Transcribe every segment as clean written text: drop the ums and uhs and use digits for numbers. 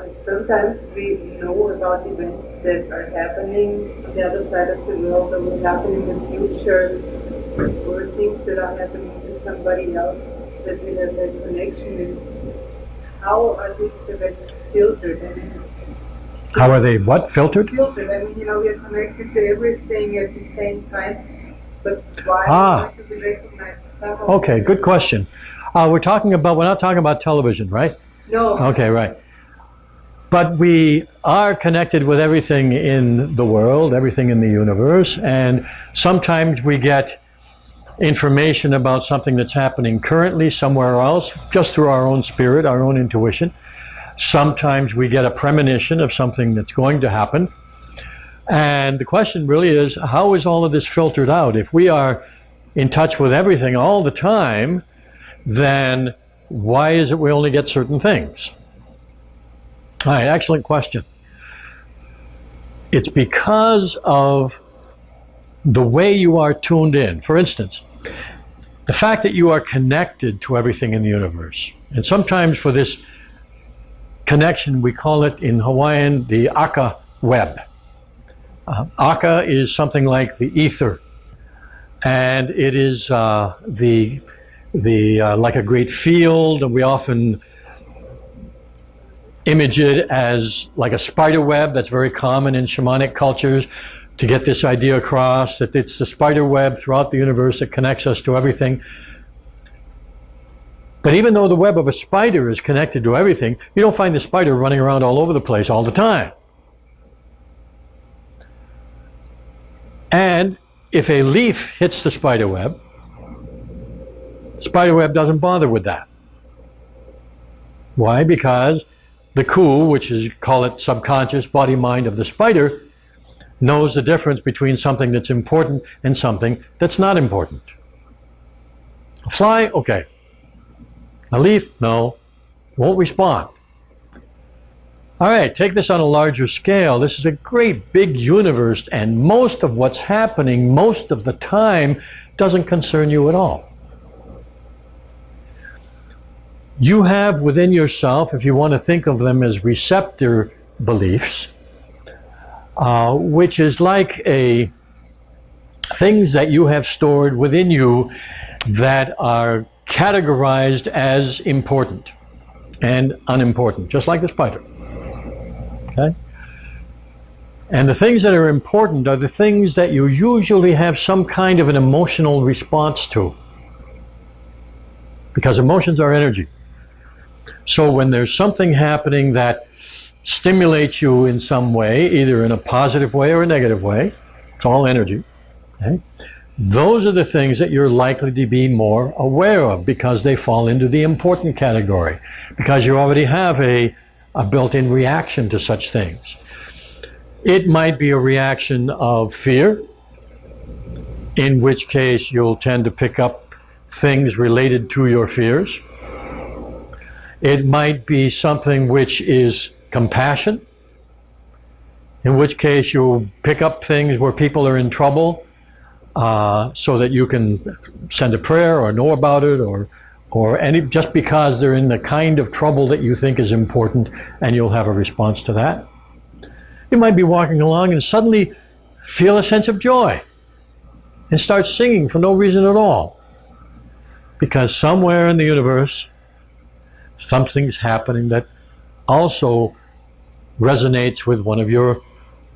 Sometimes we know about events that are happening on the other side of the world or will happen in the future, or things that are happening to somebody else that we have that connection with. How are these events filtered? I mean, how are they what? Filtered? Filtered. I mean, we are connected to everything at the same time, but why do we recognize some of Okay, them? good question. We're not talking about television, right? No. Okay, right. But we are connected with everything in the world, everything in the universe, and sometimes we get information about something that's happening currently somewhere else, just through our own spirit, our own intuition. Sometimes we get a premonition of something that's going to happen. And the question really is, how is all of this filtered out? If we are in touch with everything all the time, then why is it we only get certain things? All right, excellent question. It's because of the way you are tuned in. For instance, the fact that you are connected to everything in the universe. And sometimes for this connection, we call it in Hawaiian the aka web. Aka is something like the ether. And it is like a great field, and we often image it as like a spider web. That's very common in shamanic cultures, to get this idea across that it's the spider web throughout the universe that connects us to everything. But even though the web of a spider is connected to everything, you don't find the spider running around all over the place all the time. And if a leaf hits the spider web doesn't bother with that. Why? Because the ku, which is, call it subconscious body mind of the spider, knows the difference between something that's important and something that's not important. A fly, okay. A leaf, no. Won't respond. All right, take this on a larger scale. This is a great big universe, and most of what's happening most of the time doesn't concern you at all. You have within yourself, if you want to think of them as receptor beliefs, which is like things that you have stored within you that are categorized as important and unimportant, just like the spider. Okay? And the things that are important are the things that you usually have some kind of an emotional response to, because emotions are energy. So when there's something happening that stimulates you in some way, either in a positive way or a negative way, it's all energy, okay? Those are the things that you're likely to be more aware of, because they fall into the important category, because you already have a built-in reaction to such things. It might be a reaction of fear, in which case you'll tend to pick up things related to your fears. It might be something which is compassion, in which case you'll pick up things where people are in trouble, so that you can send a prayer or know about it, or any, just because they're in the kind of trouble that you think is important, and you'll have a response to that. You might be walking along and suddenly feel a sense of joy and start singing for no reason at all, because somewhere in the universe something's happening that also resonates with one of your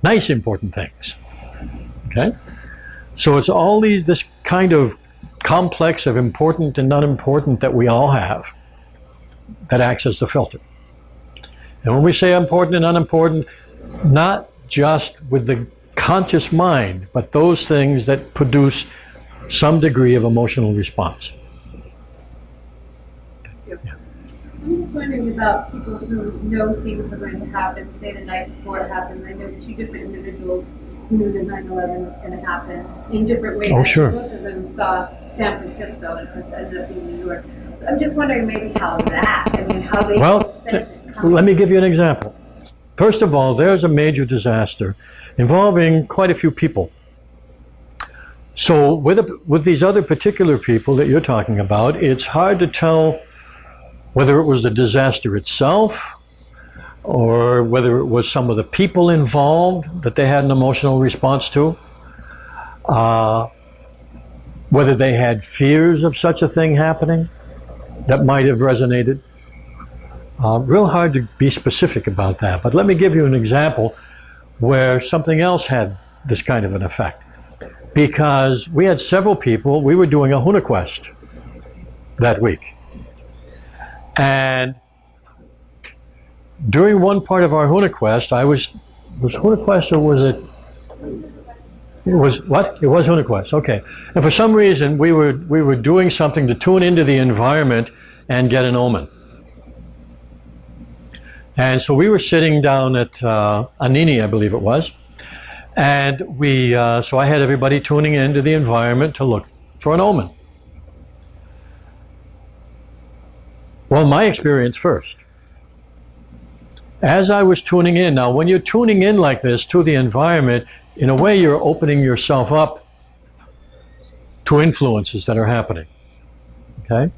nice important things. Okay? So it's all this kind of complex of important and not important that we all have that acts as the filter. And when we say important and unimportant, not just with the conscious mind, but those things that produce some degree of emotional response. I'm just wondering about people who know things are going to happen, say the night before it happened. I know two different individuals who knew that 9/11 was going to happen in different ways. Oh, sure. Both of them saw San Francisco, and it ended up being New York. So I'm just wondering maybe how they sense it coming. Let me give you an example. First of all, there's a major disaster involving quite a few people. So with these other particular people that you're talking about, it's hard to tell whether it was the disaster itself, or whether it was some of the people involved that they had an emotional response to, whether they had fears of such a thing happening that might have resonated. Real hard to be specific about that, but let me give you an example where something else had this kind of an effect. Because we had several people, we were doing a Huna quest that week. And during one part of our Huna quest, was Huna quest or was it? It was what? It was Huna quest, okay. And for some reason, we were doing something to tune into the environment and get an omen. And so we were sitting down at Anini, I believe it was. And so I had everybody tuning into the environment to look for an omen. Well, my experience first. As I was tuning in, now when you're tuning in like this to the environment, in a way you're opening yourself up to influences that are happening. Okay?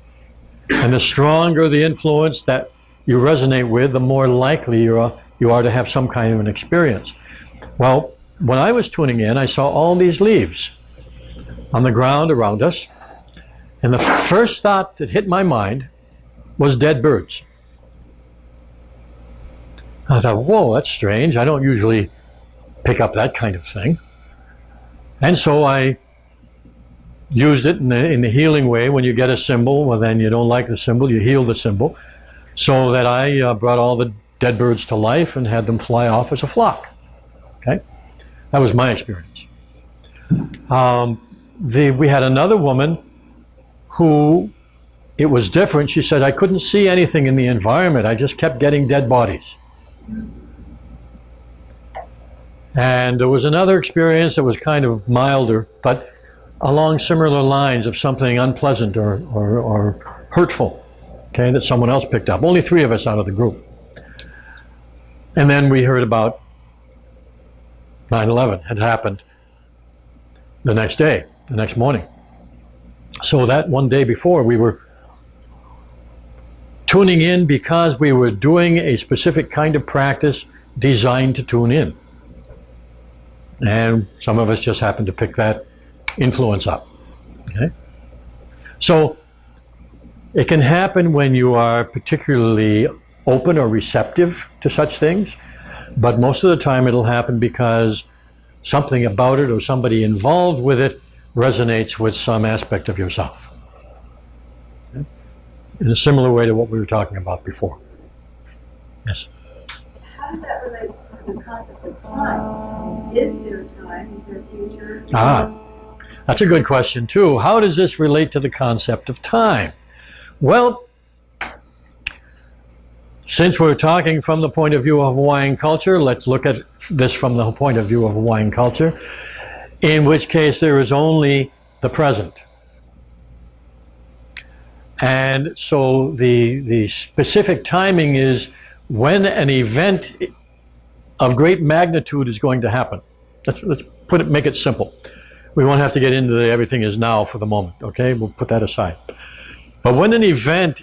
And the stronger the influence that you resonate with, the more likely you are to have some kind of an experience. Well, when I was tuning in, I saw all these leaves on the ground around us, and the first thought that hit my mind was dead birds. I thought, whoa, that's strange. I don't usually pick up that kind of thing. And so I used it in the healing way. When you get a symbol, well, then you don't like the symbol, you heal the symbol. So that I brought all the dead birds to life and had them fly off as a flock. Okay? That was my experience. We had another woman who, it was different. She said, I couldn't see anything in the environment. I just kept getting dead bodies. And there was another experience that was kind of milder, but along similar lines of something unpleasant or hurtful. Okay, that someone else picked up. Only 3 of us out of the group. And then we heard about 9/11 had happened the next day, the next morning. So that one day before, we were tuning in because we were doing a specific kind of practice designed to tune in. And some of us just happened to pick that influence up. Okay? So it can happen when you are particularly open or receptive to such things, but most of the time it'll happen because something about it or somebody involved with it resonates with some aspect of yourself. Okay? In a similar way to what we were talking about before. Yes? How does that relate to the concept of time? Is there time? Is there future? That's a good question too. How does this relate to the concept of time? Well, since we're talking from the point of view of Hawaiian culture, let's look at this from the point of view of Hawaiian culture, in which case there is only the present. And so the specific timing is when an event of great magnitude is going to happen. Let's make it simple. We won't have to get into everything is now for the moment, okay? We'll put that aside. But when an event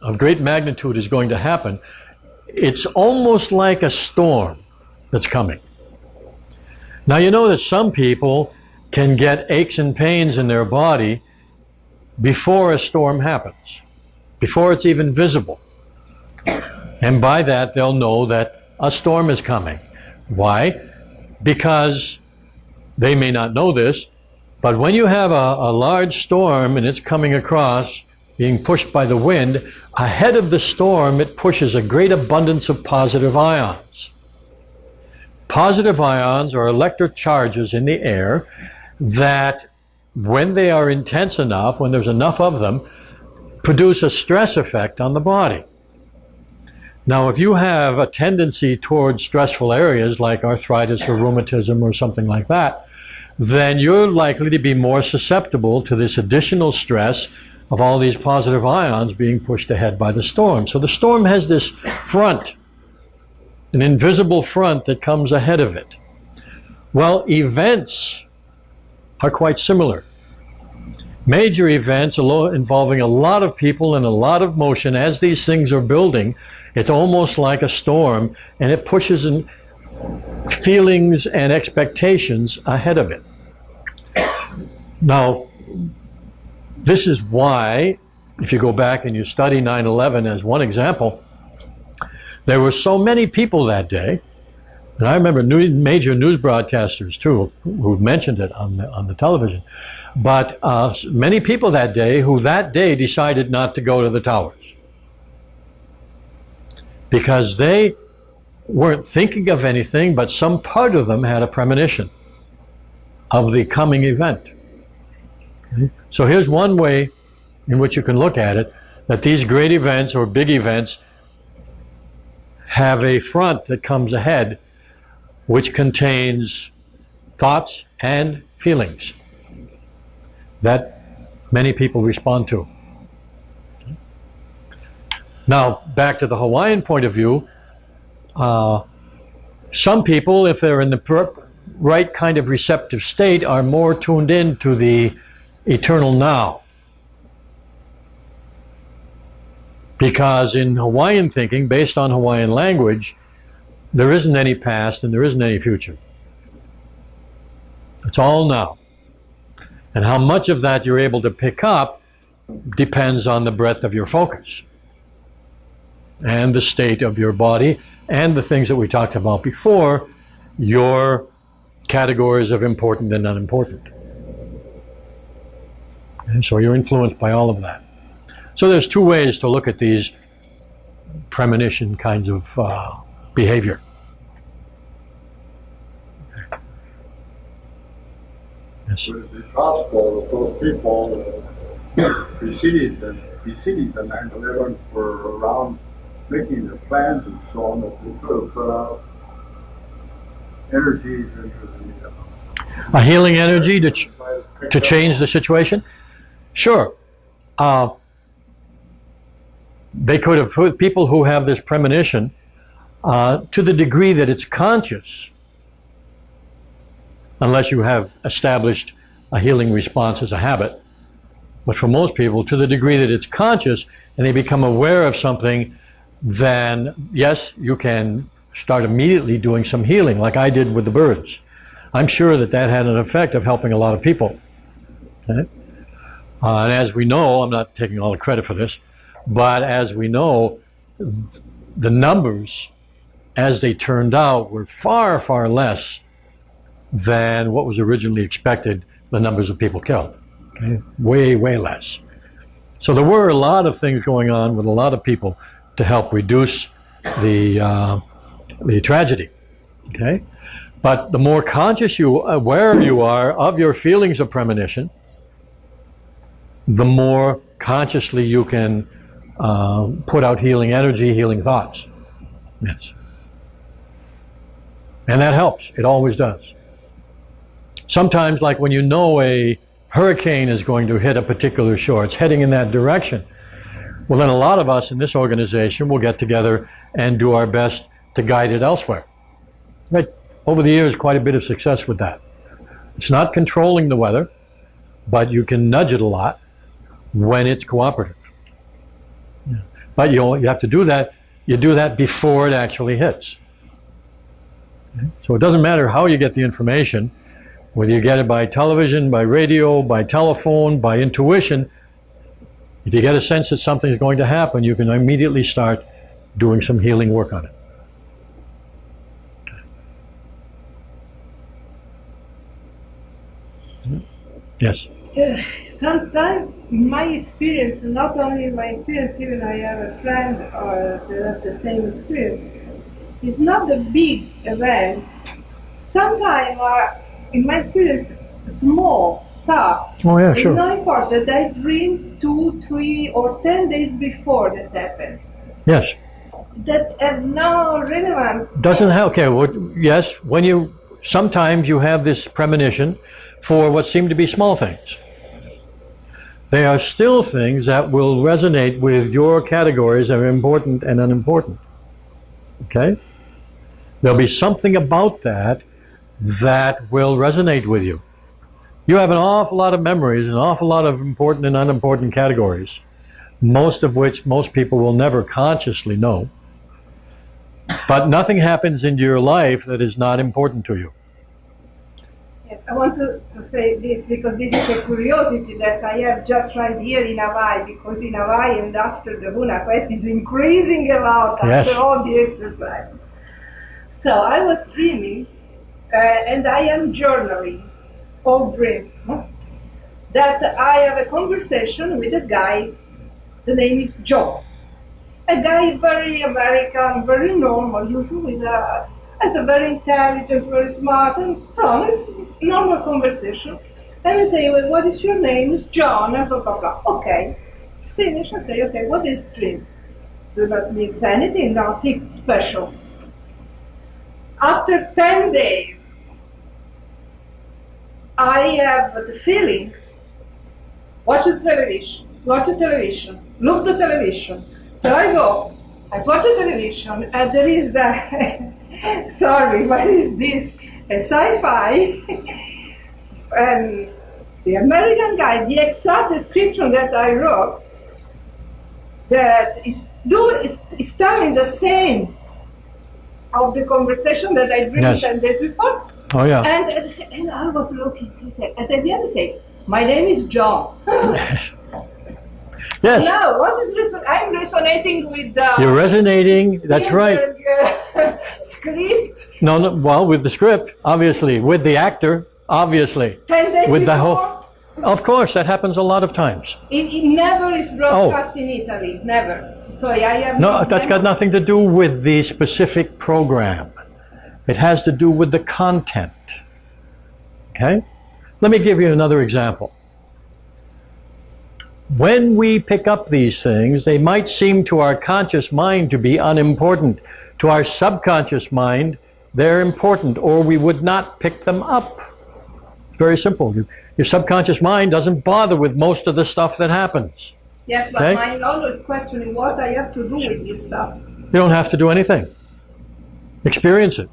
of great magnitude is going to happen, it's almost like a storm that's coming. Now you know that some people can get aches and pains in their body before a storm happens, before it's even visible. And by that they'll know that a storm is coming. Why? Because they may not know this, but when you have a large storm and it's coming across, being pushed by the wind, ahead of the storm it pushes a great abundance of positive ions. Positive ions are electric charges in the air that, when they are intense enough, when there's enough of them, produce a stress effect on the body. Now, if you have a tendency towards stressful areas like arthritis or rheumatism or something like that, then you're likely to be more susceptible to this additional stress of all these positive ions being pushed ahead by the storm. So the storm has this front, an invisible front that comes ahead of it. Well, events are quite similar. Major events involving a lot of people and a lot of motion, as these things are building, It's almost like a storm, and it pushes in feelings and expectations ahead of it. Now, this is why, if you go back and you study 9/11 as one example, there were so many people that day, and I remember major news broadcasters too, who mentioned it on the television, but many people that day who that day decided not to go to the towers because they weren't thinking of anything, but some part of them had a premonition of the coming event. Okay? So here's one way in which you can look at it, that these great events or big events have a front that comes ahead which contains thoughts and feelings that many people respond to. Now, back to the Hawaiian point of view, some people, if they're in the right kind of receptive state, are more tuned in to the eternal now. Because in Hawaiian thinking, based on Hawaiian language, there isn't any past and there isn't any future. It's all now. And how much of that you're able to pick up depends on the breadth of your focus and the state of your body and the things that we talked about before, your categories of important and unimportant. And so you're influenced by all of that. So there's two ways to look at these premonition kinds of behavior. Yes. Would it be possible that those people preceding the 9/11 were around making their plans and so on, that they could have put out energies into the... A healing energy to change the situation? Sure. They could have, people who have this premonition, to the degree that it's conscious, unless you have established a healing response as a habit, but for most people, to the degree that it's conscious and they become aware of something, then yes, you can start immediately doing some healing, like I did with the birds. I'm sure that that had an effect of helping a lot of people. Okay? And as we know, I'm not taking all the credit for this, but as we know, the numbers, as they turned out, were far, far less than what was originally expected, the numbers of people killed. Okay? Way, way less. So there were a lot of things going on with a lot of people to help reduce the tragedy. Okay? But the more conscious aware you are of your feelings of premonition, the more consciously you can put out healing energy, healing thoughts. Yes. And that helps. It always does. Sometimes, like when you know a hurricane is going to hit a particular shore, it's heading in that direction. Well, then a lot of us in this organization will get together and do our best to guide it elsewhere. Right? Over the years, quite a bit of success with that. It's not controlling the weather, but you can nudge it a lot when it's cooperative. Yeah. But you have to do that. You do that before it actually hits. Okay? So it doesn't matter how you get the information, whether you get it by television, by radio, by telephone, by intuition. If you get a sense that something is going to happen, you can immediately start doing some healing work on it. Yes? Sometimes, in my experience, not only my experience, even I have a friend or they have the same experience, it's not a big event. Sometimes, in my experience, small stuff. Oh yeah, sure. It's not important that I dream 2, 3, or 10 days before that happened. Yes. That have no relevance. Doesn't have, okay, well, yes, sometimes you have this premonition for what seem to be small things. They are still things that will resonate with your categories of important and unimportant. Okay? There'll be something about that will resonate with you. You have an awful lot of memories, an awful lot of important and unimportant categories, most of which most people will never consciously know. But nothing happens in your life that is not important to you. Yes, I want to say this because this is a curiosity that I have just right here in Hawaii, because in Hawaii and after the Huna quest is increasing a lot Yes. after all the exercises. So I was dreaming, and I am journaling all dreams, that I have a conversation with a guy, the name is John. A guy very American, very normal, usually as a very intelligent, very smart, and so on. It's normal conversation. And I say, well, what is your name? It's John, and blah, blah, blah. Okay. It's finished. I say, okay, what is dream? Do not mean anything, nothing special. After 10 days, I have the feeling, watch the television, look the television. So I go, I watch the television, and there is sorry, what is this? A sci-fi. And the American guy, the exact description that I wrote, that is telling the same of the conversation that I dreamed Yes. 10 days before. Oh, yeah. And I was looking, so he said, and at the end I say, my name is John. Yes. Now, what is I'm resonating with the You're resonating. That's right. script. No, well, with the script, obviously. With the actor, obviously. 10 days With the before, whole. Of course, that happens a lot of times. it never is broadcast in Italy. Never. Sorry, I have No, that's got nothing to do with the specific program. It has to do with the content. Okay? Let me give you another example. When we pick up these things, they might seem to our conscious mind to be unimportant. To our subconscious mind, they're important, or we would not pick them up. It's very simple. Your subconscious mind doesn't bother with most of the stuff that happens. Yes, but Okay. mine always questioning what I have to do with this stuff. You don't have to do anything. Experience it.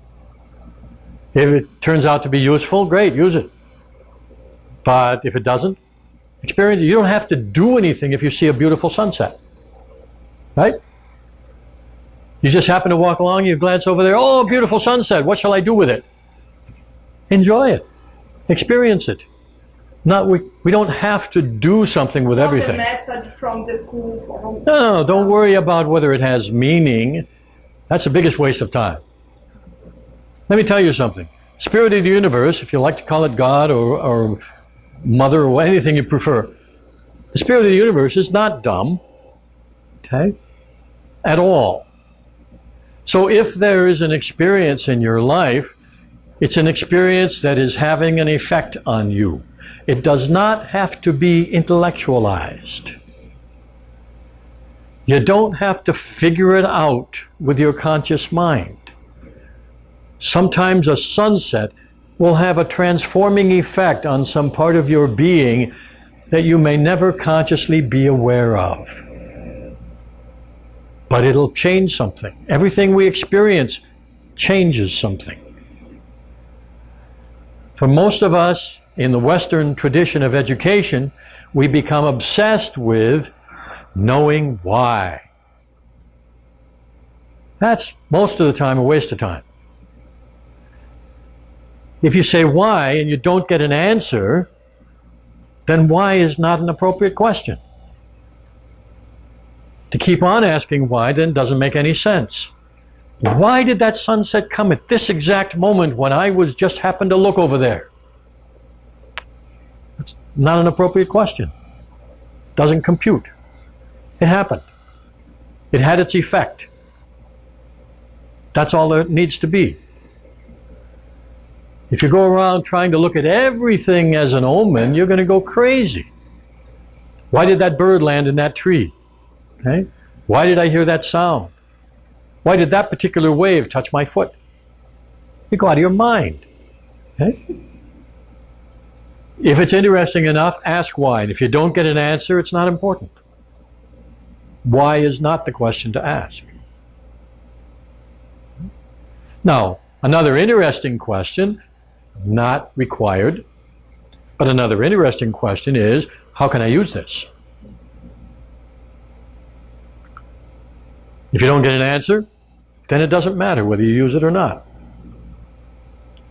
If it turns out to be useful, great, use it. But if it doesn't, experience it. You don't have to do anything if you see a beautiful sunset. Right? You just happen to walk along, you glance over there, oh, beautiful sunset, what shall I do with it? Enjoy it. Experience it. We don't have to do something with Not everything. a message from the cool. No, don't worry about whether it has meaning. That's the biggest waste of time. Let me tell you something. Spirit of the universe, if you like to call it God or Mother or anything you prefer, the Spirit of the universe is not dumb, okay, at all. So if there is an experience in your life, it's an experience that is having an effect on you. It does not have to be intellectualized. You don't have to figure it out with your conscious mind. Sometimes a sunset will have a transforming effect on some part of your being that you may never consciously be aware of. But it'll change something. Everything we experience changes something. For most of us, in the Western tradition of education, we become obsessed with knowing why. That's most of the time a waste of time. If you say why and you don't get an answer, then why is not an appropriate question. To keep on asking why then doesn't make any sense. Why did that sunset come at this exact moment when I was just happened to look over there? It's not an appropriate question. Doesn't compute. It happened. It had its effect. That's all there needs to be. If you go around trying to look at everything as an omen, you're going to go crazy. Why did that bird land in that tree? Okay? Why did I hear that sound? Why did that particular wave touch my foot? You go out of your mind. Okay? If it's interesting enough, ask why. And if you don't get an answer, it's not important. Why is not the question to ask. Now, another interesting question, not required, but another interesting question is, how can I use this? If you don't get an answer, then it doesn't matter whether you use it or not.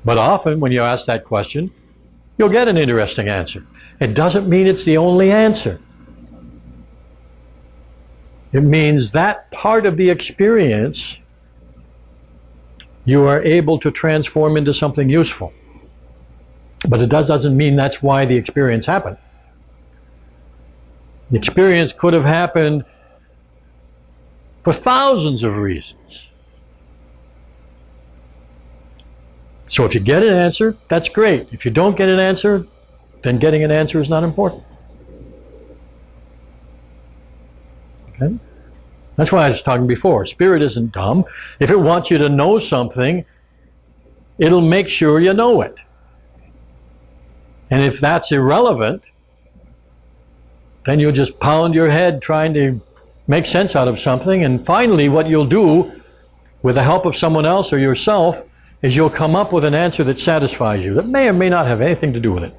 But often when you ask that question, you'll get an interesting answer. It doesn't mean it's the only answer. It means that part of the experience you are able to transform into something useful. But it doesn't mean that's why the experience happened. The experience could have happened for thousands of reasons. So if you get an answer, that's great. If you don't get an answer, then getting an answer is not important. Okay? That's why I was talking before. Spirit isn't dumb. If it wants you to know something, it'll make sure you know it. And if that's irrelevant, then you'll just pound your head trying to make sense out of something, and finally what you'll do, with the help of someone else or yourself, is you'll come up with an answer that satisfies you, that may or may not have anything to do with it.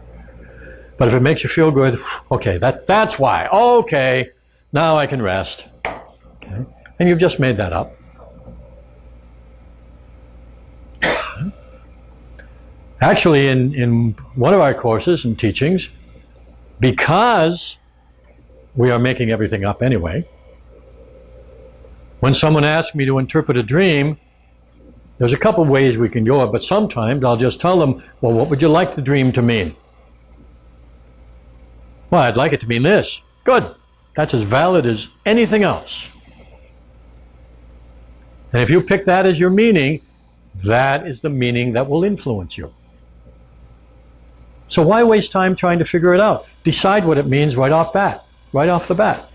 But if it makes you feel good, okay, that's why. Okay, now I can rest. Okay? And you've just made that up. Actually, in one of our courses and teachings, because we are making everything up anyway, when someone asks me to interpret a dream, there's a couple ways we can go, but sometimes I'll just tell them, well, what would you like the dream to mean? Well, I'd like it to mean this. Good. That's as valid as anything else. And if you pick that as your meaning, that is the meaning that will influence you. So why waste time trying to figure it out? Decide what it means right off the bat.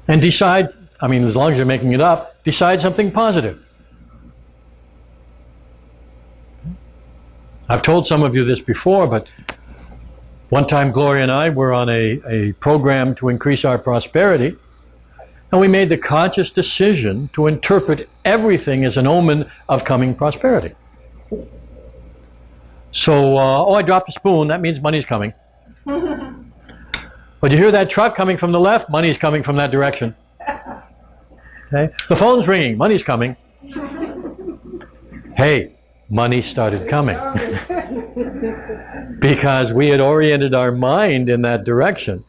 And decide, I mean, as long as you're making it up, decide something positive. I've told some of you this before, but one time Gloria and I were on a program to increase our prosperity, and we made the conscious decision to interpret everything as an omen of coming prosperity. So, I dropped a spoon, that means money's coming. But you hear that truck coming from the left, money's coming from that direction. Okay? The phone's ringing, money's coming. Hey, money started coming. Because we had oriented our mind in that direction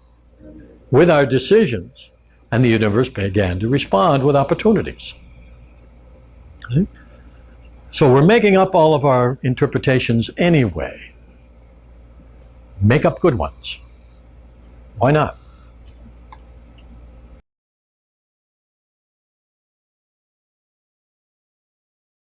with our decisions, and the universe began to respond with opportunities. See? So we're making up all of our interpretations anyway. Make up good ones. Why not?